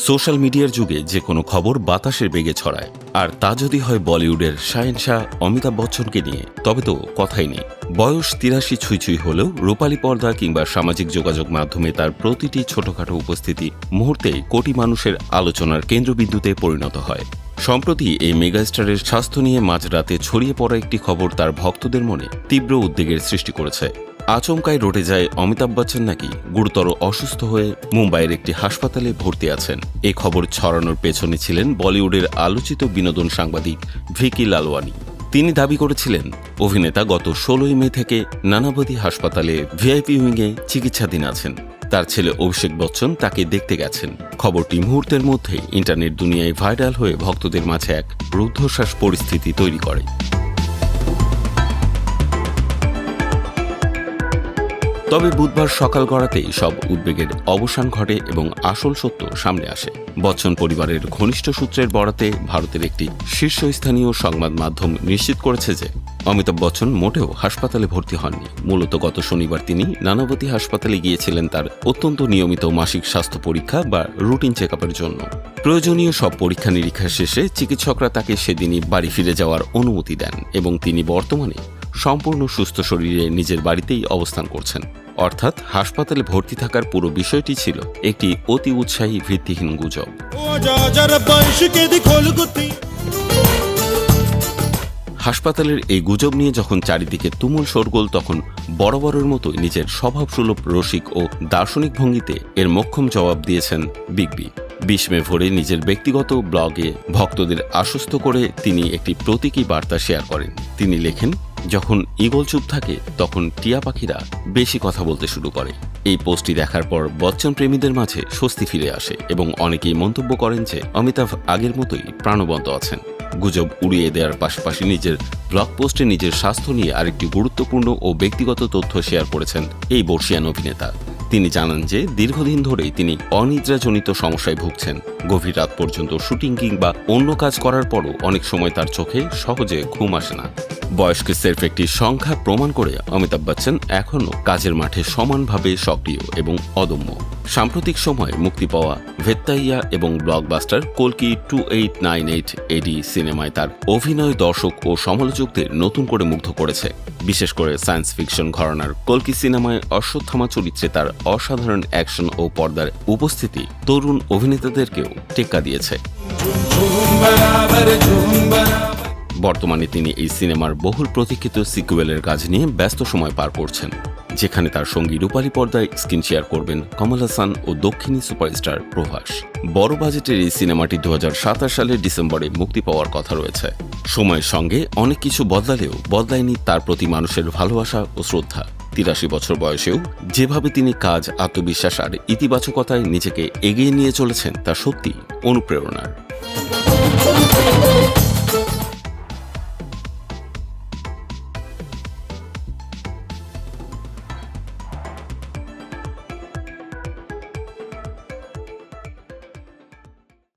Social মিডিয়ার যুগে যে কোনো খবর বাতাসের বেগে ছড়ায়, আর তা যদি হয় বলিউডের শাহেনশাহ অমিতাভ বচ্চনকে নিয়ে, তবে তো কথাই নেই। বয়স ৮৩ ছুঁই হলেও রূপালী পর্দা কিংবা সামাজিক যোগাযোগ মাধ্যমে তার প্রতিটি ছোটখাটো উপস্থিতি মুহূর্তেই কোটি মানুষের আলোচনার কেন্দ্রবিন্দুতে পরিণত হয়। সম্প্রতি এই মেগাস্টারের স্বাস্থ্য নিয়ে মাঝরাতে ছড়িয়ে পড়া একটি খবর তার ভক্তদের মনে তীব্র উদ্বেগের সৃষ্টি করেছে। আচমকায় রটে যায় অমিতাভ বচ্চন নাকি গুরুতর অসুস্থ হয়ে মুম্বাইয়ের একটি হাসপাতালে ভর্তি আছেন। এই খবর ছড়ানোর পেছনে ছিলেন বলিউডের আলোচিত বিনোদন সাংবাদিক ভিকি লালওয়ানি। তিনি দাবি করেছিলেন অভিনেতা গত ১৬ মে থেকে নানাবতী হাসপাতালে ভিআইপি উইংয়ে চিকিৎসাধীন আছেন। তার ছেলে অভিষেক বচ্চন তাকে দেখতে গেছেন। খবরটি মুহূর্তের মধ্যেই ইন্টারনেট দুনিয়ায় ভাইরাল হয়ে ভক্তদের মাঝে এক রুদ্ধশ্বাস পরিস্থিতি তৈরি করে। তবে বুধবার সকাল গড়াতেই সব উদ্বেগের অবসান ঘটে এবং আসল সত্য সামনে আসে। বচ্চন পরিবারের ঘনিষ্ঠ সূত্রের বরাতে ভারতের একটি শীর্ষস্থানীয় সংবাদ মাধ্যম নিশ্চিত করেছে যে অমিতাভ বচ্চন মোটেও হাসপাতালে ভর্তি হননি। মূলত গত শনিবার তিনি নানাবতী হাসপাতালে গিয়েছিলেন তার অত্যন্ত নিয়মিত মাসিক স্বাস্থ্য পরীক্ষা বা রুটিন চেক আপের জন্য। প্রয়োজনীয় সব পরীক্ষা নিরীক্ষা শেষে চিকিৎসকরা তাকে সেদিনই বাড়ি ফিরে যাওয়ার অনুমতি দেন এবং তিনি বর্তমানে সম্পূর্ণ সুস্থ শরীরে নিজের বাড়িতেই অবস্থান করছেন। অর্থাৎ হাসপাতালে ভর্তি থাকার পুরো বিষয়টি ছিল একটি অতি উৎসাহী ভিত্তিহীন গুজব। হাসপাতালের এই গুজব নিয়ে যখন চারিদিকে তুমুল শোরগোল, তখন বরাবরের মতোই নিজের স্বভাবসুলভ রসিক ও দার্শনিক ভঙ্গিতে এর মোক্ষম জবাব দিয়েছেন বিগ বি। ২০ মে ভোরে নিজের ব্যক্তিগত ব্লগে ভক্তদের আশ্বস্ত করে তিনি একটি প্রতীকী বার্তা শেয়ার করেন। তিনি লেখেন, যখন ঈগল চুপ থাকে তখন টিয়া পাখিরা বেশি কথা বলতে শুরু করে। এই পোস্টটি দেখার পর বচ্চন প্রেমীদের মাঝে স্বস্তি ফিরে আসে এবং অনেকেই মন্তব্য করেন যে অমিতাভ আগের মতোই প্রাণবন্ত আছেন। গুজব উড়িয়ে দেওয়ার পাশাপাশি নিজের ব্লগ পোস্টে নিজের স্বাস্থ্য নিয়ে আরেকটি গুরুত্বপূর্ণ ও ব্যক্তিগত তথ্য শেয়ার করেছেন এই বর্ষিয়ান অভিনেতা। তিনি জানান যে দীর্ঘদিন ধরেই তিনি অনিদ্রাজনিত সমস্যায় ভুগছেন। গভীর রাত পর্যন্ত শুটিং কিংবা অন্য কাজ করার পরও অনেক সময় তার চোখে সহজে ঘুম আসে না। বয়সকে সেলফ একটি সংখ্যা প্রমাণ করে অমিতাভ বচ্চন এখনও কাজের মাঠে সমানভাবে সক্রিয় এবং অদম্য। সাম্প্রতিক সময়ে মুক্তি পাওয়া ভেত্তাইয়া এবং ব্লকবাস্টার কল্কি 2898 এডি সিনেমায় তার অভিনয় দর্শক ও সমালোচকদের নতুন করে মুগ্ধ করেছে। বিশেষ করে সায়েন্স ফিকশন ঘরানার কল্কি সিনেমায় অশ্বত্থামা চরিত্রে তার অসাধারণ অ্যাকশন ও পর্দার উপস্থিতি তরুণ অভিনেতাদেরকেও টেক্কা দিয়েছে। বর্তমানে তিনি এই সিনেমার বহুল প্রতীক্ষিত সিকুয়েলের কাজ নিয়ে ব্যস্ত সময় পার করছেন, যেখানে তার সঙ্গী রূপালী পর্দায় স্ক্রিন শেয়ার করবেন কমল হাসান ও দক্ষিণী সুপারস্টার প্রভাস। বড় বাজেটের এই সিনেমাটি ২০২৭ সালের ডিসেম্বরে মুক্তি পাওয়ার কথা রয়েছে। সময়ের সঙ্গে অনেক কিছু বদলালেও বদলায়নি তার প্রতি মানুষের ভালোবাসা ও শ্রদ্ধা। ৮৩ বছর বয়সেও যেভাবে তিনি কাজ, আত্মবিশ্বাস আর ইতিবাচকতায় নিজেকে এগিয়ে নিয়ে চলেছেন তা সত্যি অনুপ্রেরণার।